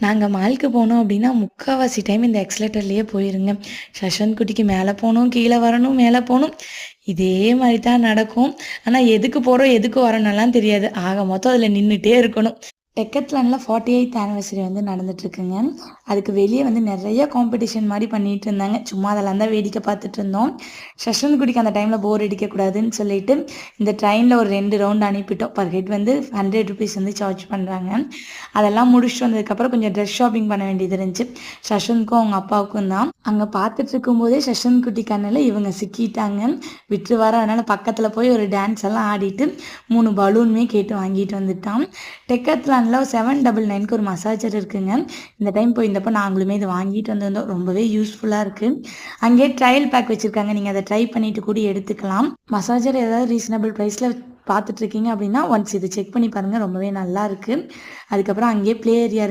நாங்கள் மாலுக்கு போனோம் அப்படின்னா முக்கால்வாசி டைம் இந்த எக்ஸலேட்டர்லேயே போயிருங்க. சஷ்வந்த் குட்டிக்கு மேலே போகணும், கீழே வரணும், மேலே போகணும், இதே மாதிரி தான் நடக்கும். ஆனால் எதுக்கு போகிறோம் எதுக்கு வரோன்னெல்லாம் தெரியாது. ஆக மொத்தம் அதில் நின்றுட்டே இருக்கணும். டெக்கத்லானில் 48th ஆனிவர்சரி வந்து நடந்துட்டுருக்குங்க. அதுக்கு வெளியே வந்து நிறைய காம்படிஷன் மாதிரி பண்ணிகிட்டு இருந்தாங்க. சும்மா அதெல்லாம் தான் வேடிக்கை பார்த்துட்டு இருந்தோம். சஷ்வந்த் குட்டிக்கு அந்த டைமில் போர் அடிக்கக்கூடாதுன்னு சொல்லிட்டு இந்த ட்ரெயினில் ஒரு 2 ரவுண்டு அனுப்பிட்டோம். பர் ஹெட் வந்து 100 ருபீஸ் வந்து சார்ஜ் பண்ணுறாங்க. அதெல்லாம் முடிச்சுட்டு வந்ததுக்கப்புறம் கொஞ்சம் ட்ரெஸ் ஷாப்பிங் பண்ண வேண்டியது இருந்துச்சு. சஷ்வந்த்க்கும் அவங்க அப்பாவுக்கும் தான். அங்கே பார்த்துட்டு இருக்கும்போதே சஷ்வந்த் குட்டி கண்ணில் இவங்க சிக்கிட்டாங்க. விட்டுருவாரு. அதனால் பக்கத்தில் போய் ஒரு டான்ஸ் எல்லாம் ஆடிட்டு 3 பலூனுமே கேட்டு வாங்கிட்டு வந்துட்டான். டெக்கத்லானில் 799க்கு ஒரு மசாஜர் இருக்குங்க. இந்த டைம் போயிருந்தப்போ நாங்களுமே இது வாங்கிட்டு வந்திருந்தோம். ரொம்பவே யூஸ்ஃபுல்லாக இருக்குது. அங்கேயே ட்ரையல் பேக் வச்சுருக்காங்க. நீங்கள் அதை ட்ரை பண்ணிட்டு கூட எடுத்துக்கலாம். மசாஜர் ஏதாவது ரீசனபிள் ப்ரைஸில் பார்த்துட்ருக்கீங்க அப்படின்னா ஒன்ஸ் இது செக் பண்ணி பாருங்கள். ரொம்பவே நல்லா இருக்குது. அதுக்கப்புறம் அங்கேயே ப்ளே ஏரியா